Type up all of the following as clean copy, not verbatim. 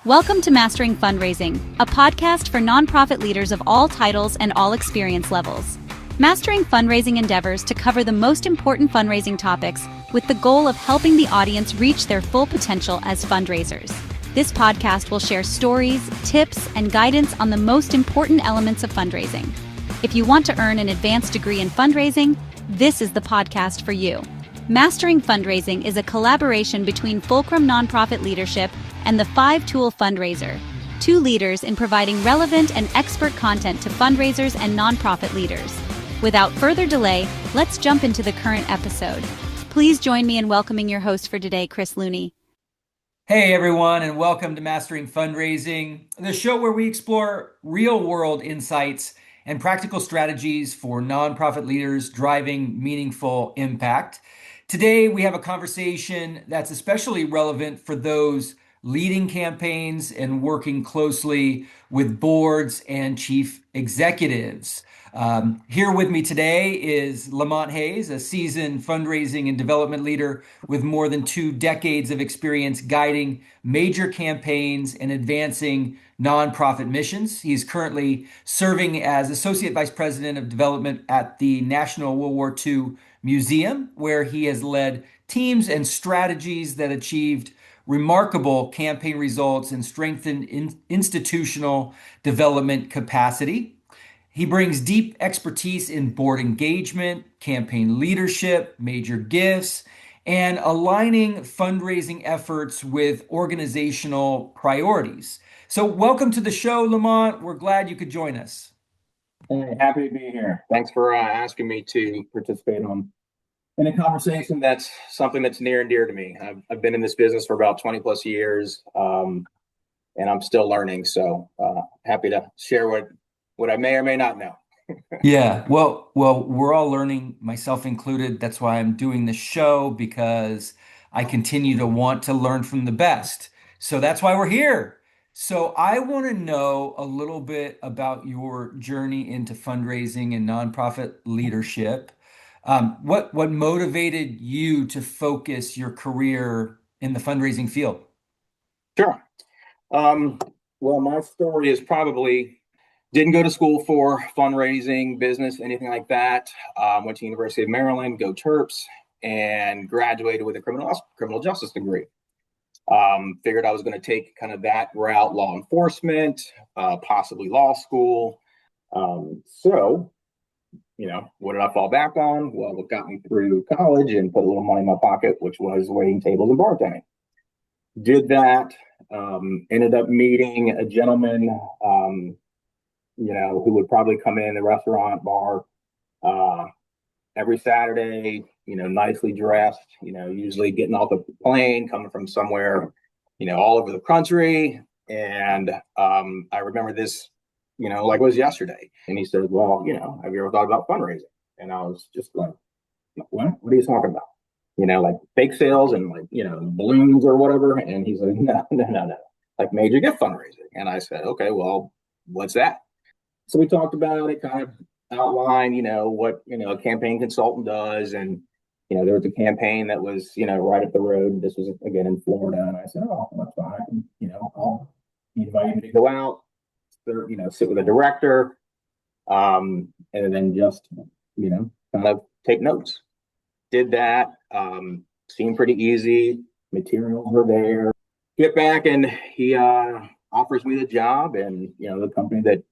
Welcome to Mastering Fundraising, a podcast for nonprofit leaders of all titles and all experience levels. Mastering Fundraising endeavors to cover the most important fundraising topics with the goal of helping the audience reach their full potential as fundraisers. This podcast will share stories, tips, and guidance on the most important elements of fundraising. If you want to earn an advanced degree in fundraising, this is the podcast for you. Mastering Fundraising is a collaboration between Fulcrum Nonprofit Leadership and the 5-Tool Fundraiser, two leaders in providing relevant and expert content to fundraisers and nonprofit leaders. Without further delay, let's jump into the current episode. Please join me in welcoming your host for today, Chris Looney. Hey everyone, and welcome to Mastering Fundraising, the show where we explore real-world insights and practical strategies for nonprofit leaders driving meaningful impact. Today, we have a conversation that's especially relevant for those leading campaigns and working closely with boards and chief executives. Here with me today is Lamont Hayes, a seasoned fundraising and development leader with more than 2 decades of experience guiding major campaigns and advancing nonprofit missions. He's currently serving as Associate Vice President of Development at the National World War II Museum, where he has led teams and strategies that achieved remarkable campaign results and strengthened institutional development capacity. He brings deep expertise in board engagement, campaign leadership, major gifts, and aligning fundraising efforts with organizational priorities. So welcome to the show, Lamont. We're glad you could join us. Hey, happy to be here. Thanks for asking me to participate in a conversation that's something that's near and dear to me. I've been in this business for about 20 plus years, and I'm still learning. So happy to share what I may or may not know. Yeah, well, we're all learning, myself included. That's why I'm doing this show, because I continue to want to learn from the best. So that's why we're here. So I want to know a little bit about your journey into fundraising and nonprofit leadership. What motivated you to focus your career in the fundraising field? Sure. Well, my story is probably didn't go to school for fundraising, business, anything like that. Went to University of Maryland, go Terps, and graduated with a criminal justice degree. Figured I was going to take kind of that route, law enforcement, possibly law school. So, what did I fall back on? Well, what got me through college and put a little money in my pocket, which was waiting tables and bartending. Did that. Ended up meeting a gentleman, who would probably come in the restaurant bar every Saturday, nicely dressed, usually getting off the plane, coming from somewhere, all over the country. And I remember this, like it was yesterday. And he said, well, have you ever thought about fundraising? And I was just like, what are you talking about? Like fake sales and like, balloons or whatever. And he's like, no, like major gift fundraising. And I said, okay, well, what's that? So we talked about it, kind of outlined, what, a campaign consultant does. And, there was a campaign that was, right up the road. This was, again, in Florida. And I said, oh, that's fine. I'll invite you to go out, sit with a director, and then just, kind of take notes. Did that. Seemed pretty easy. Materials were there. Get back and he offers me the job. And, the company that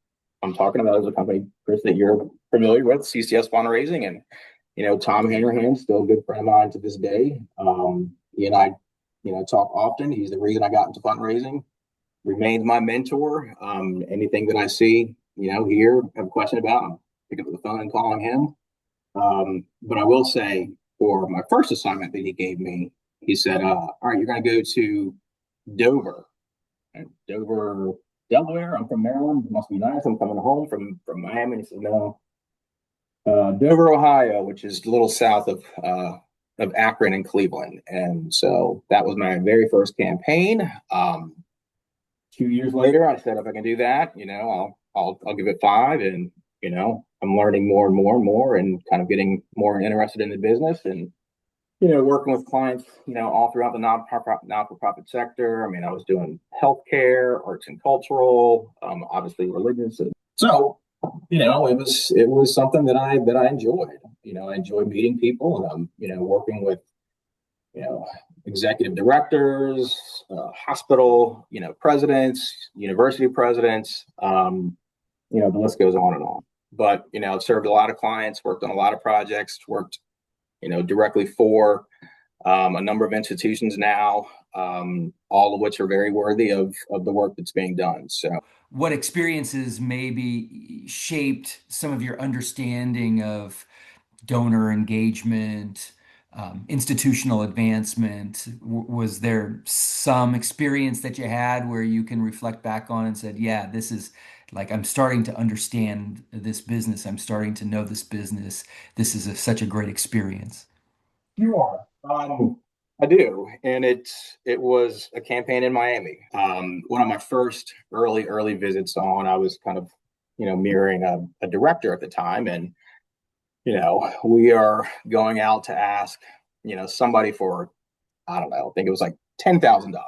I'm talking about is a company, Chris, that you're familiar with, CCS Fundraising. And, Tom Hanrahan, still a good friend of mine to this day. He and I, talk often. He's the reason I got into fundraising. Remains my mentor. Anything that I see, hear, have a question about, I'm picking up the phone and calling him. But I will say, for my first assignment that he gave me, he said, all right, you're going to go to Dover. And Dover, Delaware. I'm from Maryland. It must be nice. I'm coming home from Miami. And he said, no. Dover, Ohio, which is a little south of Akron and Cleveland. And so that was my very first campaign. 2 years later, I said, if I can do that, I'll give it 5. And, I'm learning more and more and more and kind of getting more interested in the business. And, working with clients, all throughout the non-for-profit sector. I mean, I was doing healthcare, arts and cultural, obviously religious. So, it was something that I enjoyed. I enjoyed meeting people, and working with, executive directors, hospital, presidents, university presidents. The list goes on and on. But I've served a lot of clients, worked on a lot of projects, worked directly for a number of institutions now, all of which are very worthy of the work that's being done. So, what experiences maybe shaped some of your understanding of donor engagement, institutional advancement? Was there some experience that you had where you can reflect back on and said, yeah, this is like, I'm starting to understand this business. I'm starting to know this business. This is such a great experience. You are. I do, and it was a campaign in Miami. One of my first early visits on, I was kind of mirroring a director at the time, and we are going out to ask somebody for, I don't know, I think it was like $10,000.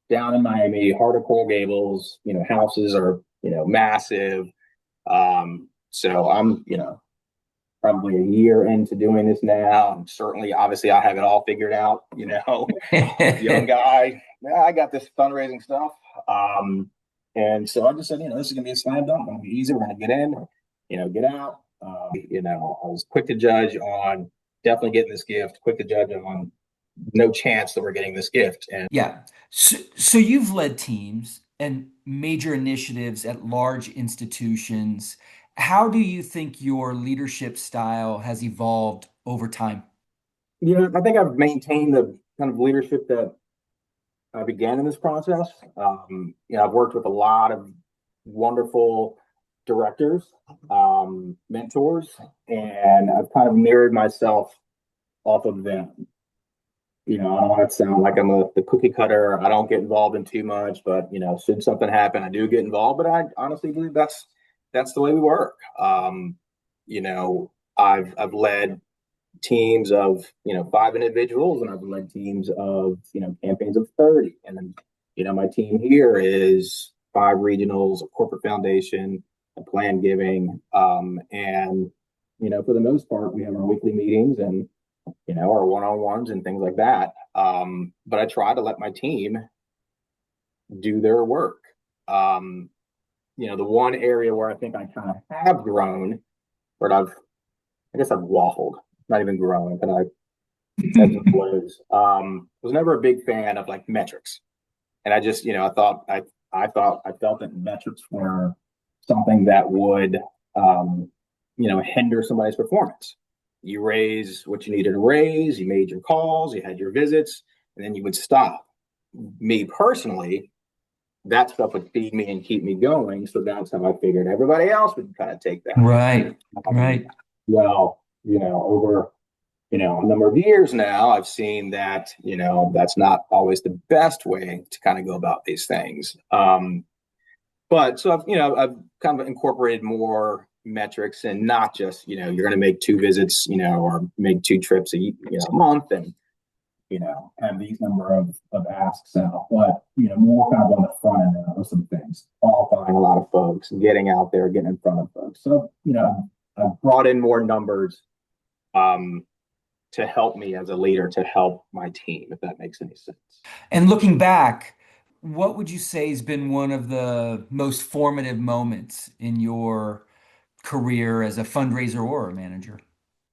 Down in Miami, heart of Coral Gables, houses are massive. So I'm probably a year into doing this now. And certainly, obviously, I have it all figured out, young guy. Yeah, I got this fundraising stuff. And so I just said, this is going to be a slam dunk. It's going to be easy. We're going to get in, get out. I was quick to judge on definitely getting this gift, quick to judge on no chance that we're getting this gift. And yeah. So you've led teams and major initiatives at large institutions. How do you think your leadership style has evolved over time? I think I've maintained the kind of leadership that I began in this process. I've worked with a lot of wonderful directors, mentors, and I've kind of mirrored myself off of them. I don't want to sound like I'm the cookie cutter. I don't get involved in too much, but should something happen, I do get involved. But I honestly believe that's the way we work. I've led teams of 5 individuals, and I've led teams of campaigns of 30, and then my team here is 5 regionals, a corporate foundation, a plan giving, and for the most part, we have our weekly meetings and our one-on-ones and things like that. But I try to let my team do their work. The one area where I think I kind of have grown, but I guess I've waffled, not even grown, but was never a big fan of like metrics. And I just, I felt that metrics were something that would, hinder somebody's performance. You raise what you needed to raise, you made your calls, you had your visits, and then you would stop. Me personally, that stuff would feed me and keep me going. So that's how I figured everybody else would kind of take that. Right. Right. Well, over, a number of years now, I've seen that, that's not always the best way to kind of go about these things. But so I've kind of incorporated more metrics, and not just, you're going to make 2 visits, or make 2 trips a month, and, have these number of asks out, but, more kind of on the front end of some things, qualifying a lot of folks, getting out there, getting in front of folks. So, I've brought in more numbers, to help me as a leader, to help my team, if that makes any sense. And looking back, what would you say has been one of the most formative moments in your career as a fundraiser or a manager?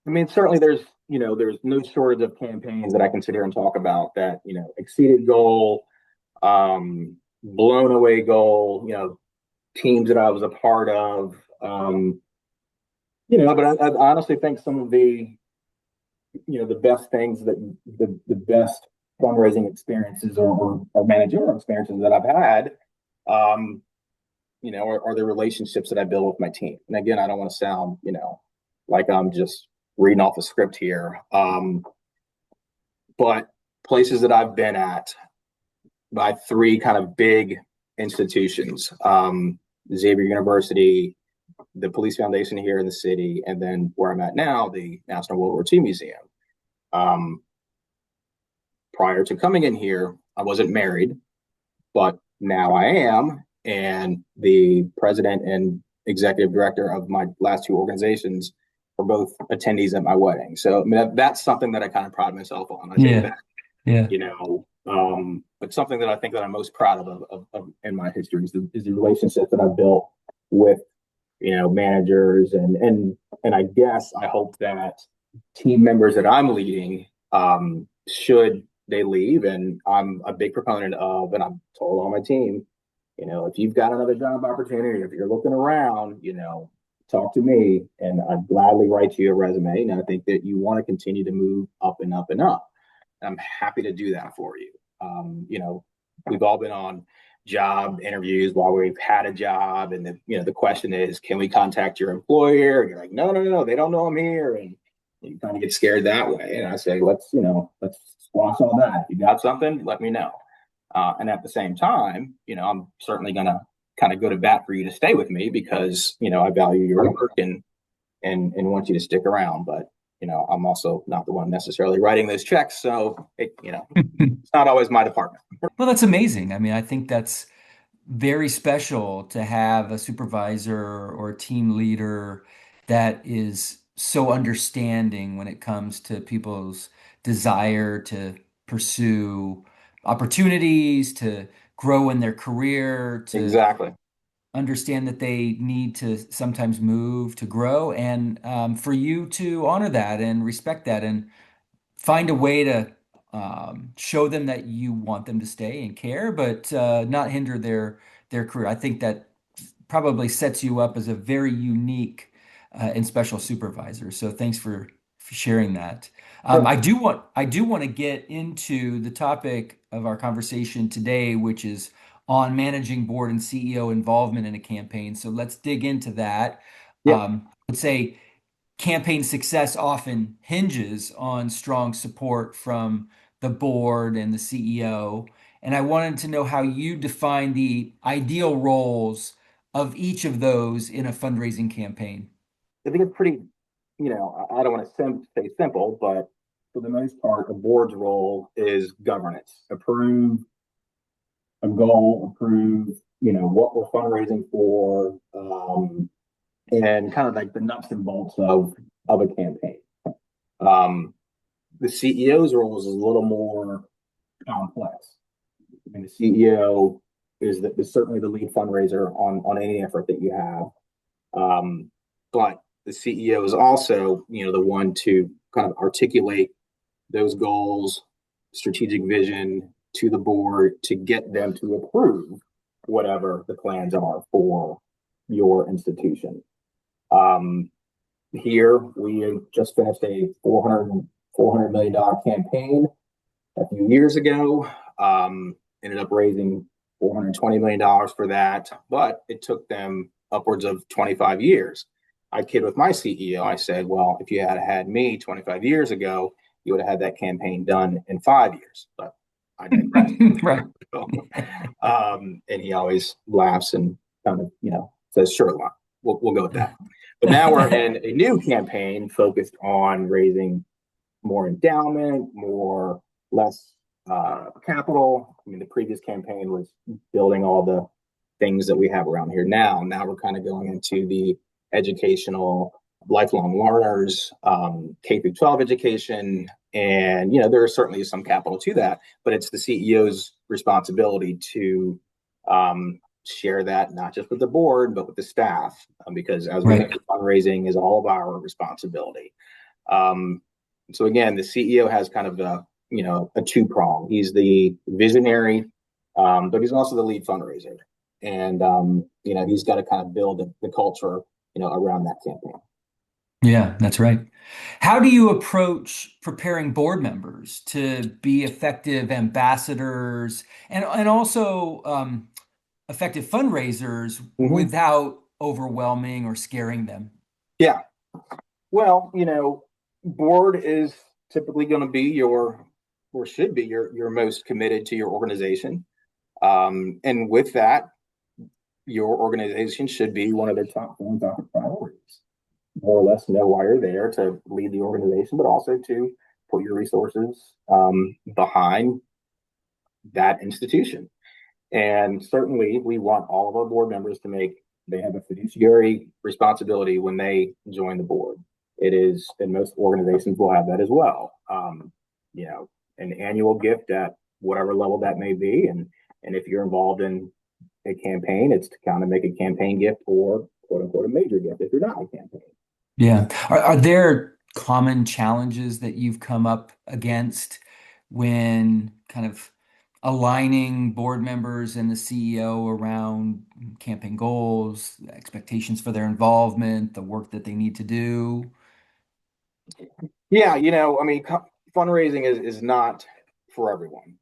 I mean, certainly there's no shortage of campaigns that I can sit here and talk about that, exceeded goal, blown away goal, teams that I was a part of, but I honestly think some of the best things that the best fundraising experiences or managerial experiences that I've had, are the relationships that I build with my team. And again, I don't want to sound, like I'm just reading off a script here. But places that I've been at by 3 kind of big institutions, Xavier University, the Police Foundation here in the city, and then where I'm at now, the National World War II Museum. Um, Prior to coming in here, I wasn't married, but now I am. And the president and executive director of my last two organizations were both attendees at my wedding. So I mean, that's something that I kind of pride myself on. I think Yeah. that, Yeah. but something that I think that I'm most proud of in my history is the relationship that I've built with, managers and I guess I hope that team members that I'm leading, should they leave, and I'm a big proponent of, and I'm told all my team, if you've got another job opportunity, if you're looking around, talk to me and I'd gladly write you a resume. And I think that you want to continue to move up and up and up. I'm happy to do that for you. We've all been on job interviews while we've had a job, and the question is, can we contact your employer? And you're like, no, no, no, no, they don't know I'm here, and you kind of get scared that way. And I say, let's squash all that. If you got something, let me know. And at the same time, I'm certainly going to kind of go to bat for you to stay with me because, I value your work and want you to stick around. But, I'm also not the one necessarily writing those checks. So, it's not always my department. Well, that's amazing. I mean, I think that's very special to have a supervisor or a team leader that is so understanding when it comes to people's desire to pursue opportunities, to grow in their career, to Exactly. understand that they need to sometimes move to grow, and for you to honor that and respect that and find a way to show them that you want them to stay and care, but not hinder their career. I think that probably sets you up as a very unique and special supervisor. So thanks for sharing that. Sure. I do want to get into the topic of our conversation today, which is on managing board and CEO involvement in a campaign. So let's dig into that. Yeah. Let's say campaign success often hinges on strong support from the board and the CEO. And I wanted to know how you define the ideal roles of each of those in a fundraising campaign. I think it's pretty, I don't want to say simple, but for the most part, a board's role is governance, approve a goal, approve, what we're fundraising for, and kind of like the nuts and bolts of a campaign. The CEO's role is a little more complex. I mean, the CEO is certainly the lead fundraiser on any effort that you have. But the CEO is also, the one to kind of articulate those goals, strategic vision to the board to get them to approve whatever the plans are for your institution. Here, we just finished a $400 million campaign a few years ago. Ended up raising $420 million for that, but it took them upwards of 25 years. I kid with my CEO. I said, well, if you had had me 25 years ago, you would have had that campaign done in 5 years. But I digress. Right. And he always laughs and kind of, says, sure, we'll go with that. But now we're in a new campaign focused on raising more endowment, less capital. I mean, the previous campaign was building all the things that we have around here now. Now we're kind of going into the educational, lifelong learners, K through 12 education. And, there is certainly some capital to that, but it's the CEO's responsibility to share that not just with the board, but with the staff, because as we know, fundraising is all of our responsibility. So again, the CEO has kind of a two-prong. He's the visionary, but he's also the lead fundraiser. And, he's got to kind of build the culture, around that campaign. Yeah, that's right. How do you approach preparing board members to be effective ambassadors and also effective fundraisers without overwhelming or scaring them? Yeah. Well, board is typically going to be should be your most committed to your organization. And with that, your organization should be one of their top philanthropic priorities. More or less know why you're there to lead the organization, but also to put your resources behind that institution. And certainly, we want all of our board members to make they have a fiduciary responsibility when they join the board. It is, and most organizations will have that as well. You know, an annual gift at whatever level that may be, and if you're involved in a campaign, it's to kind of make a campaign gift or quote unquote a major gift if you're not in a campaign. Yeah. Are there common challenges that you've come up against when kind of aligning board members and the CEO around campaign goals, expectations for their involvement, the work that they need to do? Yeah, I mean, fundraising is not for everyone.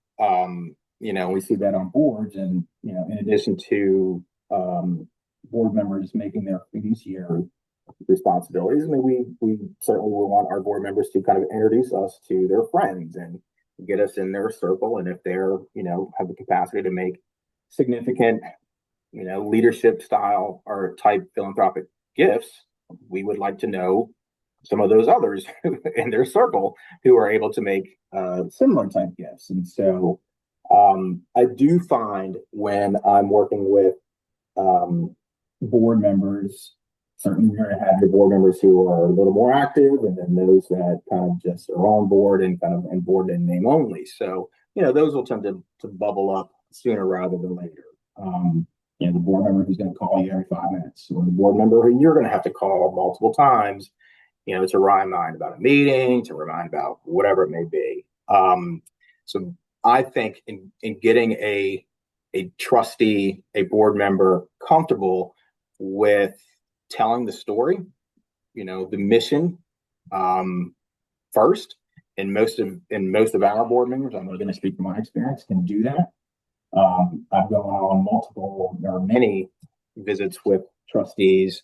We see that on boards, and in addition to board members making their fiduciary responsibilities, I mean, we certainly will want our board members to kind of introduce us to their friends and get us in their circle, and if they're have the capacity to make significant leadership style or type philanthropic gifts, we would like to know some of those others in their circle who are able to make similar type gifts. And so I do find when I'm working with board members, certainly you're going to have your board members who are a little more active, and then those that kind of just are on board and kind of on board in name only. So, those will tend to bubble up sooner rather than later. The board member who's going to call you every 5 minutes, or the board member who you're going to have to call multiple times, to remind about a meeting, to remind about whatever it may be. So I think in getting a trustee, a board member comfortable with telling the story, the mission first, and most of our board members, I'm going to speak from my experience, can do that. I've gone on many visits with trustees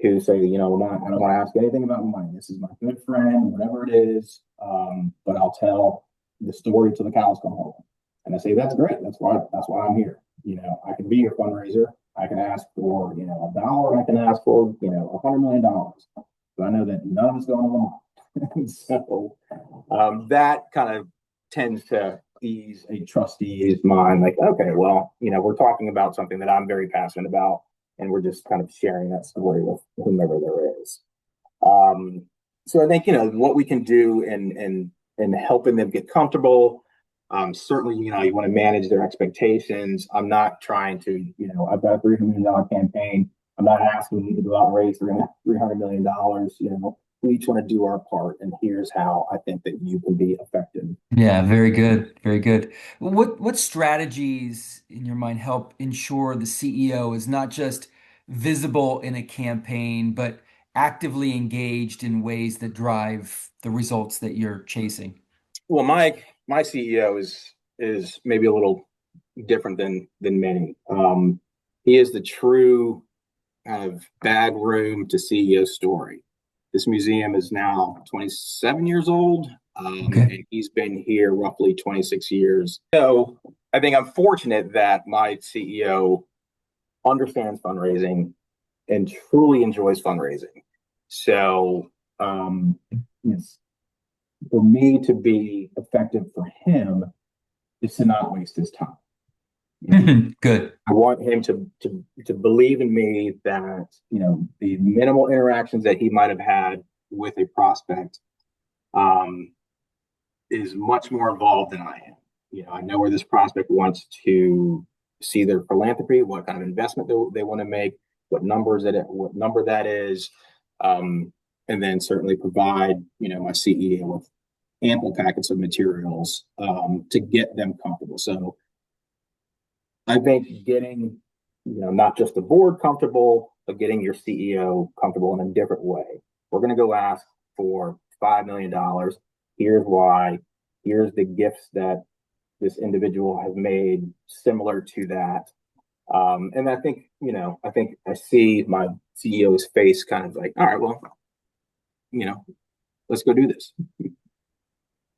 who say, I don't want to ask anything about money. This is my good friend, whatever it is, but I'll tell the story till the cows come home. And I say, that's great. That's why I'm here. I can be your fundraiser. I can ask for, $1. I can ask for, $100 million. But I know that none of it's going along. So that kind of tends to ease a trustee's mind. Like, okay, well, we're talking about something that I'm very passionate about, and we're just kind of sharing that story with whomever there is. So I think, what we can do in helping them get comfortable. Certainly, you want to manage their expectations. I'm not trying to, I've got a $300 million campaign. I'm not asking you to go out and raise $300 million. We each want to do our part, and here's how I think that you can be effective. Yeah, very good. Very good. What strategies in your mind help ensure the CEO is not just visible in a campaign, but actively engaged in ways that drive the results that you're chasing? Well, my CEO is maybe a little different than many. He is the true kind of bag room to CEO story. This museum is now 27 years old, and he's been here roughly 26 years. So I think I'm fortunate that my CEO understands fundraising and truly enjoys fundraising. So yes, for me to be effective for him is to not waste his time. Good. I want him to believe in me that, the minimal interactions that he might have had with a prospect is much more involved than I am. I know where this prospect wants to see their philanthropy, what kind of investment they want to make, what number that is, and then certainly provide, my CEO with ample packets of materials to get them comfortable. So I think getting, not just the board comfortable, but getting your CEO comfortable in a different way. We're going to go ask for $5 million. Here's why. Here's the gifts that this individual has made similar to that. And I think, I see my CEO's face kind of like, all right, well, let's go do this.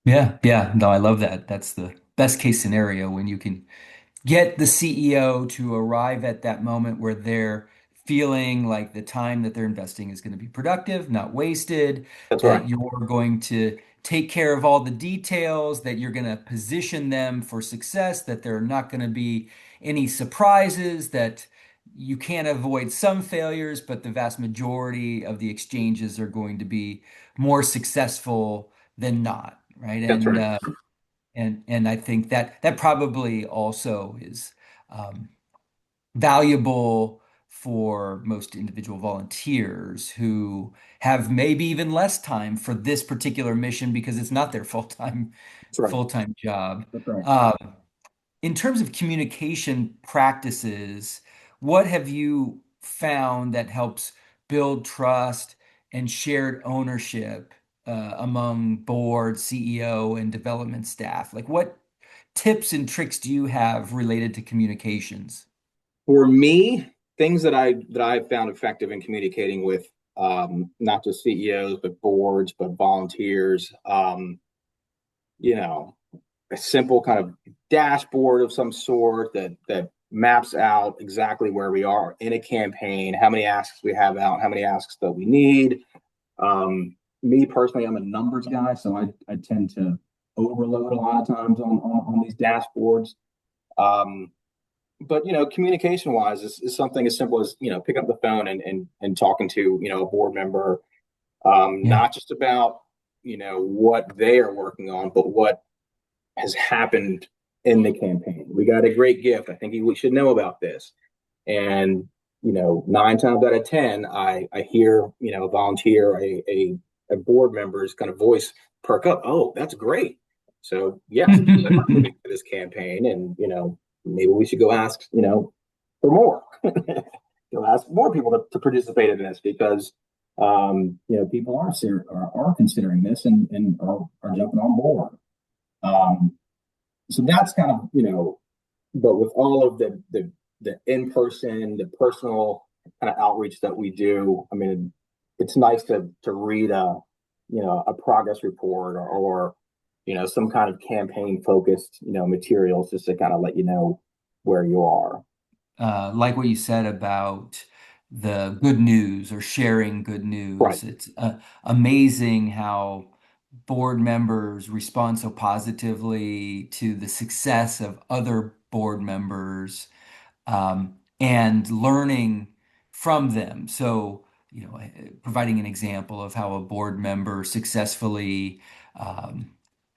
Yeah, yeah. No, I love that. That's the best case scenario when you can get the CEO to arrive at that moment where they're feeling like the time that they're investing is going to be productive, not wasted, That's right. that you're going to take care of all the details, that you're going to position them for success, that there are not going to be any surprises, that you can't avoid some failures, but the vast majority of the exchanges are going to be more successful than not, right? That's right. And I think that that probably also is um, valuable for most individual volunteers who have maybe even less time for this particular mission because it's not their That's right. full-time job. That's right. Um, in terms of communication practices, what have you found that helps build trust and shared ownership among board, CEO, and development staff? Like, what tips and tricks do you have related to communications? For me, things that I've found effective in communicating with not just CEOs but boards but volunteers, you know, a simple kind of dashboard of some sort that maps out exactly where we are in a campaign, how many asks we have out, how many asks that we need. Me personally, I'm a numbers guy, so I tend to overload a lot of times on these dashboards. Um, but communication wise is something as simple as pick up the phone and talking to a board member, Yeah. not just about what they are working on, but what has happened in the campaign. We got a great gift. I think we should know about this. And 9 times out of 10, I hear a volunteer, a board member's kind of voice perk up. Oh, that's great. So yes, for this campaign, and maybe we should go ask for more. Go ask more people to participate in this because people are considering this and are jumping on board. Um, so that's kind of but with all of the in person, the personal kind of outreach that we do, I mean, it's nice to read a progress report or some kind of campaign focused materials just to kind of let you know where you are. Like what you said about the good news or sharing good Right. news. It's amazing how board members respond so positively to the success of other board members and learning from them. So, providing an example of how a board member successfully um,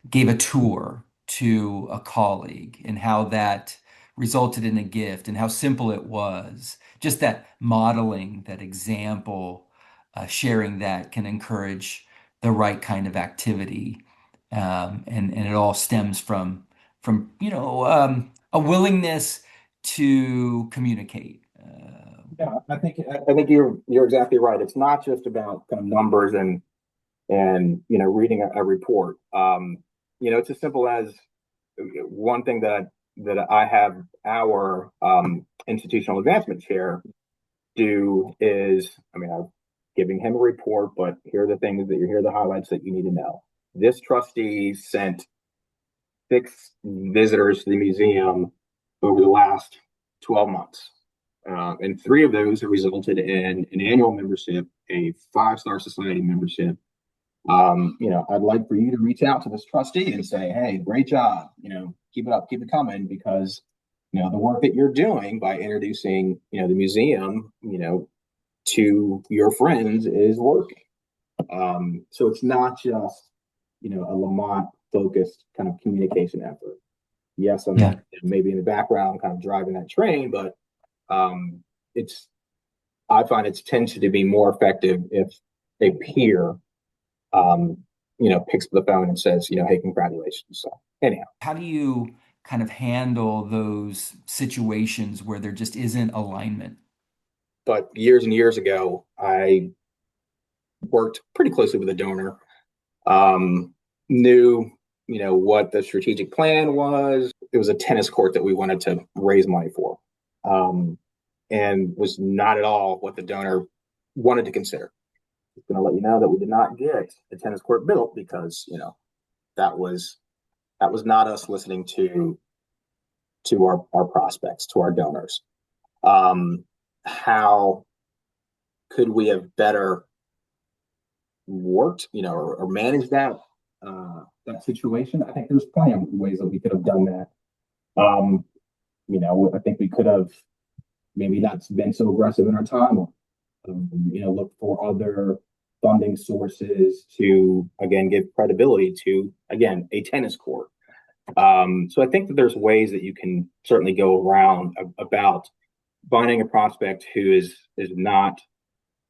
gave a tour to a colleague and how that resulted in a gift and how simple it was. Just that modeling, that example, sharing that can encourage the right kind of activity. And it all stems from a willingness to communicate. Yeah, I think you're exactly right. It's not just about kind of numbers and reading a report. It's as simple as one thing that I have our institutional advancement chair do is, I mean, I'm giving him a report, but here are the things that here are the highlights that you need to know. This trustee sent 6 visitors to the museum over the last 12 months. And 3 of those have resulted in an annual membership, a 5-star society membership. I'd like for you to reach out to this trustee and say, hey, great job. Keep it up, keep it coming, because the work that you're doing by introducing the museum to your friends is working. So it's not just a Lamont focused kind of communication effort. Yes, I'm Yeah. maybe in the background kind of driving that train, but it's I find it tends to be more effective if a peer picks up the phone and says, hey, congratulations. So anyhow, How do you kind of handle those situations where there just isn't alignment? but years and years ago, I worked pretty closely with a donor, knew, what the strategic plan was. It was a tennis court that we wanted to raise money for, and was not at all what the donor wanted to consider. I'm going to let you know that we did not get a tennis court built because, that was not us listening to our prospects, to our donors. How could we have better worked, or managed that that situation. I think there's plenty of ways that we could have done that. Um, I think we could have maybe not been so aggressive in our time. Look for other funding sources to again give credibility to again a tennis court. So I think that there's ways that you can certainly go around about finding a prospect who is not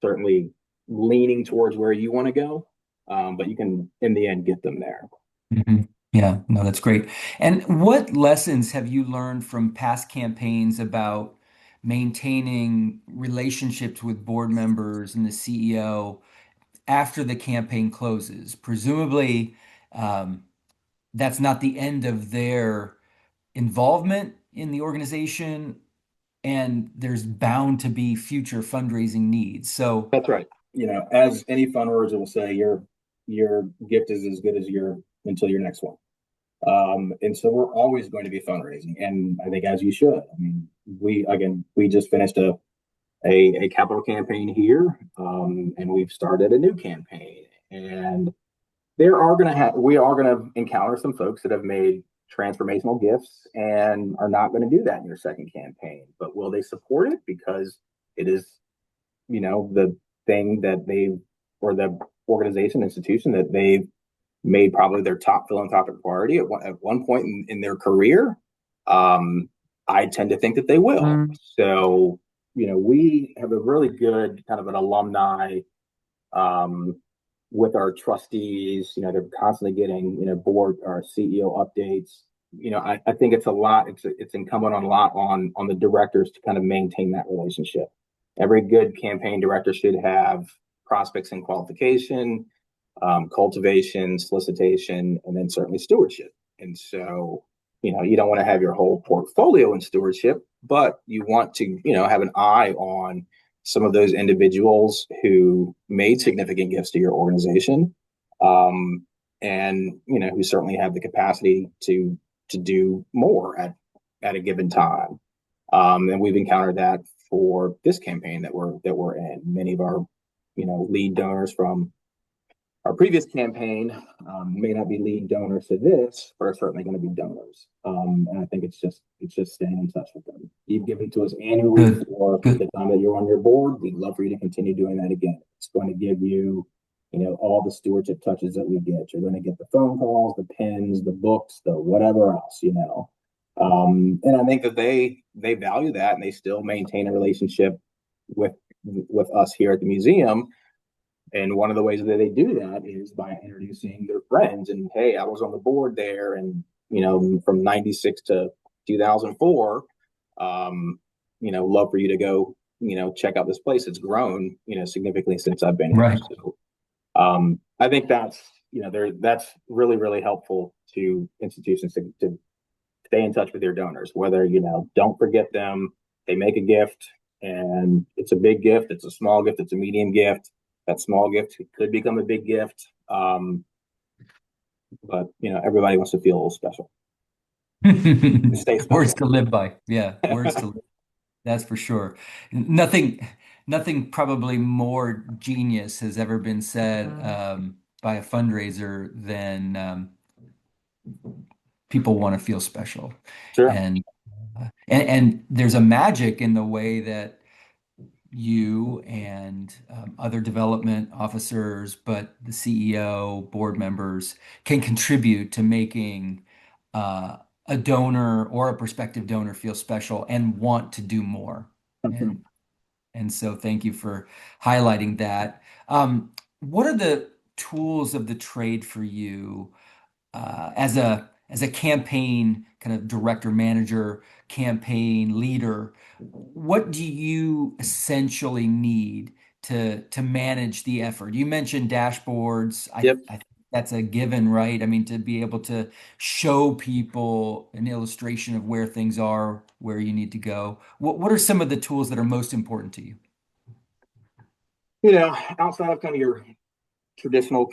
certainly leaning towards where you want to go, but you can in the end get them there. Mhm. Yeah, no, that's great. And what lessons have you learned from past campaigns about maintaining relationships with board members and the CEO after the campaign closes? Presumably, um, that's not the end of their involvement in the organization, and there's bound to be future fundraising needs. So, That's right. As any fundraiser will say, your gift is as good as your until your next one. And so we're always going to be fundraising, and I think as you should. I mean, we just finished a capital campaign here, and we've started a new campaign, and we are going to encounter some folks that have made transformational gifts and are not going to do that in your second campaign. But will they support it because it is, the thing that they or the organization institution that they've made probably their top philanthropic priority at one point in their career? I tend to think that they will. So, we have a really good kind of an alumni with our trustees. They're constantly getting, board or CEO updates. I think it's incumbent on the directors to kind of maintain that relationship. Every good campaign director should have prospects and qualification, cultivation, solicitation, and then certainly stewardship. And so, you don't want to have your whole portfolio in stewardship, but you want to, have an eye on some of those individuals who made significant gifts to your organization, and who certainly have the capacity to do more at a given time. And we've encountered that for this campaign that we're in. Many of our lead donors from our previous campaign may not be lead donors to this, but are certainly going to be donors. And I think it's just staying in touch with them. You've given to us annually for the time that you're on your board. We'd love for you to continue doing that again. It's going to give you, all the stewardship touches that we get. You're going to get the phone calls, the pins, the books, the whatever else, And I think that they value that, and they still maintain a relationship with us here at the museum. And one of the ways that they do that is by introducing their friends. And hey, I was on the board there, and from '96 to 2004. Love for you to go, check out this place. It's grown, significantly since I've been here. right. So, I think that's that's really, really helpful to institutions to stay in touch with your donors. Whether don't forget them. They make a gift, and it's a big gift. It's a small gift. It's a medium gift. That small gift could become a big gift. But everybody wants to feel a little special. Stay special. Words to live by. Yeah, words to live. That's for sure. Nothing probably more genius has ever been said by a fundraiser than people want to feel special. Sure. And there's a magic in the way that you and other development officers, but the CEO, board members can contribute to making a donor or a prospective donor feel special and want to do more. Mhm. And so thank you for highlighting that. What are the tools of the trade for you as a campaign kind of director, manager, campaign leader? What do you essentially need to manage the effort? You mentioned dashboards. Yep. I think that's a given, right? I mean, to be able to show people an illustration of where things are, where you need to go. What are some of the tools that are most important to you? Outside of kind of your traditional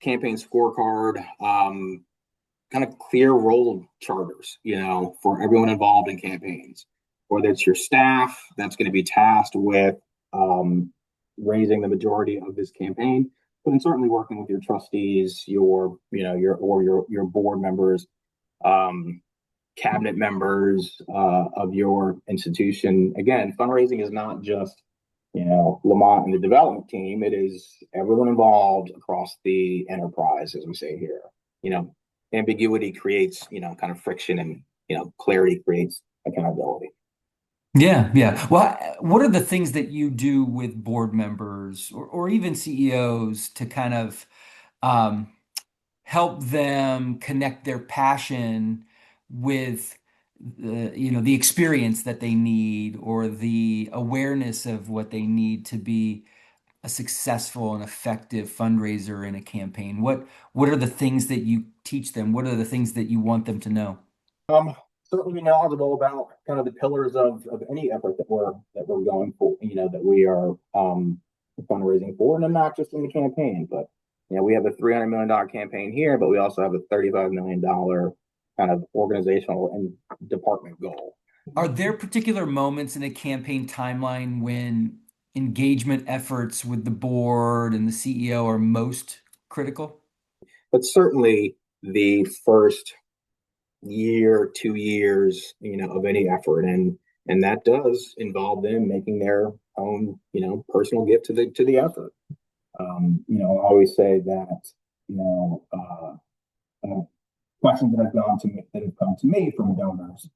campaign scorecard, kind of clear role charters, for everyone involved in campaigns. Whether it's your staff that's going to be tasked with raising the majority of this campaign, but then certainly working with your trustees, your board members, um, cabinet members of your institution. Again, fundraising is not just Lamont and the development team. It is everyone involved across the enterprise, as we say here. Ambiguity creates kind of friction, and clarity creates accountability. Yeah, yeah. Well, what are the things that you do with board members or even CEOs to kind of um, help them connect their passion with the experience that they need or the awareness of what they need to be a successful and effective fundraiser in a campaign? What are the things that you teach them? What are the things that you want them to know? Um, Certainly knowledgeable about kind of the pillars of any effort that we're going for, that we are fundraising for, and then not just in the campaign, but we have a $300 million campaign here, but we also have a $35 million kind of organizational and department goal. Are there particular moments in a campaign timeline when engagement efforts with the board and the CEO are most critical? But certainly the first year, 2 years, of any effort, and that does involve them making their own, personal gift to the effort. I always say that, questions that have come to me from donors.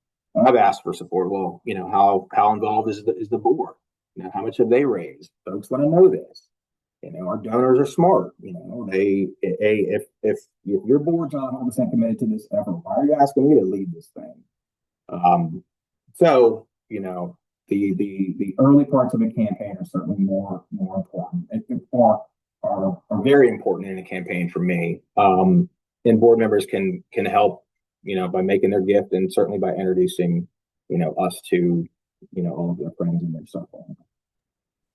I've asked for support. Well, how involved is the board? How much have they raised? Folks want to know this. Our donors are smart. If your board's not 100% committed to this effort, why are you asking me to lead this thing? So the early parts of a campaign are certainly more important, or are very important in a campaign for me. And board members can help, by making their gift, and certainly by introducing, us to, all of their friends in their circle.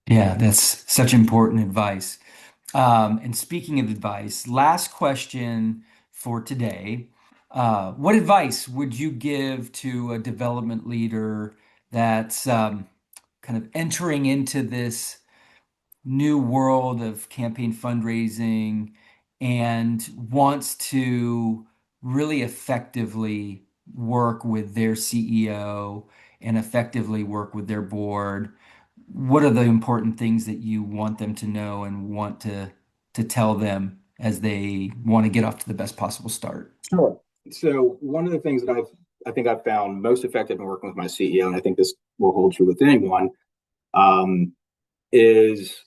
Yeah, that's such important advice. And speaking of advice, last question for today. What advice would you give to a development leader that's kind of entering into this new world of campaign fundraising and wants to really effectively work with their CEO and effectively work with their board? What are the important things that you want them to know and want to tell them as they want to get off to the best possible start? Sure. So one of the things that I think I've found most effective in working with my CEO, and I think this will hold true with anyone, is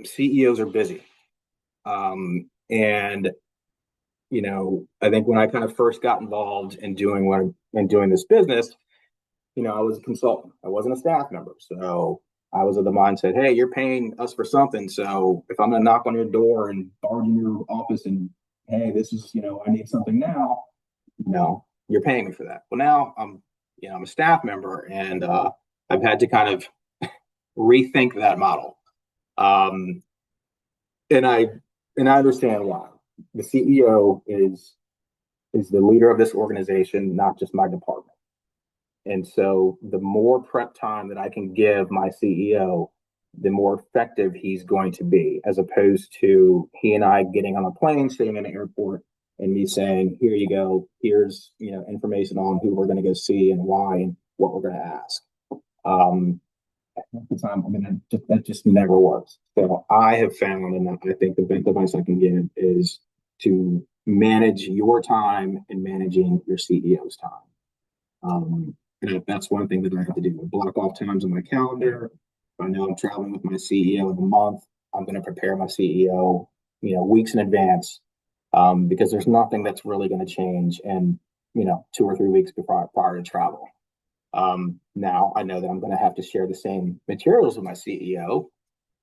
CEOs are busy. And I think when I kind of first got involved in doing this business, I was a consultant. I wasn't a staff member. So I was of the mindset, hey, you're paying us for something. So if I'm going to knock on your door and barge in your office and, hey, this is, I need something now, you're paying me for that. Well, now I'm a staff member, and I've had to kind of rethink that model. And I understand why. The CEO is the leader of this organization, not just my department. And so the more prep time that I can give my CEO, the more effective he's going to be, as opposed to he and I getting on a plane, sitting in an airport, and me saying, here you go, here's information on who we're going to go see and why and what we're going to ask. At the time, that just never works. So I have found, and I think the best advice I can give is to manage your time and managing your CEO's time. And that's one thing that I have to do. Block off times on my calendar. If I know I'm traveling with my CEO in a month, I'm going to prepare my CEO, weeks in advance, because there's nothing that's really going to change in, 2 or 3 weeks prior to travel. Now I know that I'm going to have to share the same materials with my CEO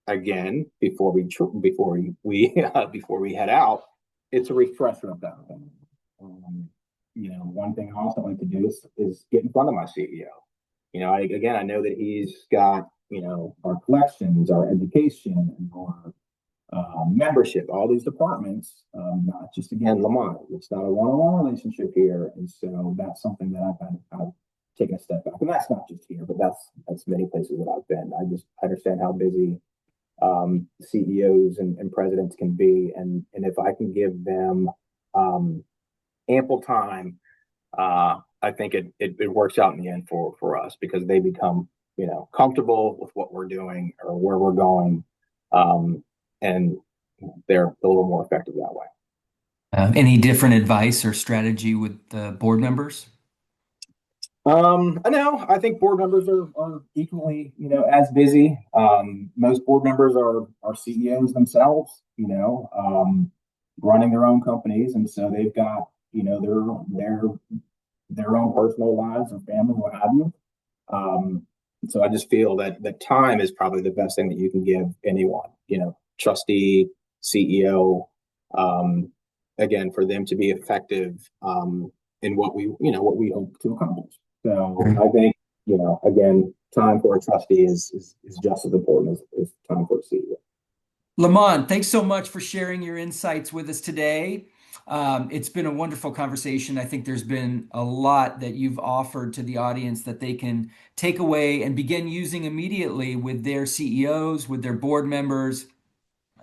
again before we head out. It's a refresher of that thing. One thing I also like to do is get in front of my CEO. I know that he's got, our collections, our education, and our membership, all these departments, not just, again, Lamont. It's not a one-on-one relationship here. And so that's something that I've taken a step back. And that's not just here, but that's many places that I've been. I just understand how busy CEOs and presidents can be. And if I can give them ample time, I think it works out in the end for us, because they become, comfortable with what we're doing or where we're going. And they're a little more effective that way. Any different advice or strategy with the board members? No, I think board members are equally, as busy. Most board members are CEOs themselves, running their own companies. And so they've got, their own personal lives or family, what have you. So I just feel that time is probably the best thing that you can give anyone, trustee, CEO, again, for them to be effective, in what we hope to accomplish. So I think, again, time for a trustee is just as important as time for a CEO. Lamont, thanks so much for sharing your insights with us today. It's been a wonderful conversation. I think there's been a lot that you've offered to the audience that they can take away and begin using immediately with their CEOs, with their board members,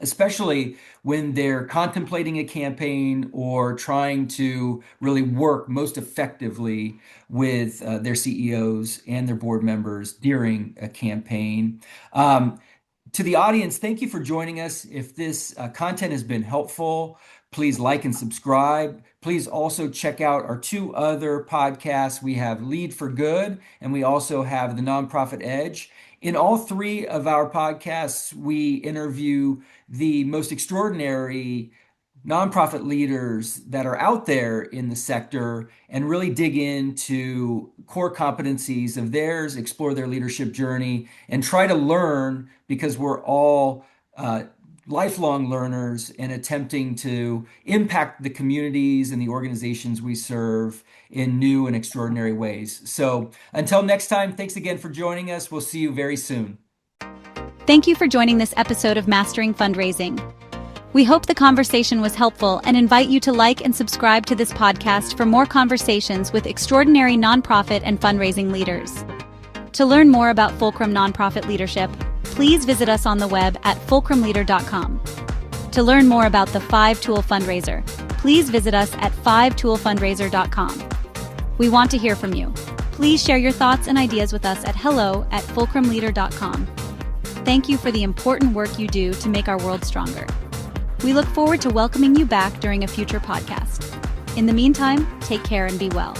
especially when they're contemplating a campaign or trying to really work most effectively with their CEOs and their board members during a campaign. To the audience, thank you for joining us. If this content has been helpful, please like and subscribe. Please also check out our 2 other podcasts. We have Lead for Good, and we also have The Nonprofit Edge. In all 3 of our podcasts, we interview the most extraordinary nonprofit leaders that are out there in the sector and really dig into core competencies of theirs, explore their leadership journey, and try to learn, because we're all lifelong learners and attempting to impact the communities and the organizations we serve in new and extraordinary ways. So until next time, thanks again for joining us. We'll see you very soon. Thank you for joining this episode of Mastering Fundraising. We hope the conversation was helpful and invite you to like and subscribe to this podcast for more conversations with extraordinary nonprofit and fundraising leaders. To learn more about Fulcrum Nonprofit Leadership, please visit us on the web at fulcrumleader.com. To learn more about the 5-Tool Fundraiser, please visit us at 5toolfundraiser.com. We want to hear from you. Please share your thoughts and ideas with us at hello@fulcrumleader.com. Thank you for the important work you do to make our world stronger. We look forward to welcoming you back during a future podcast. In the meantime, take care and be well.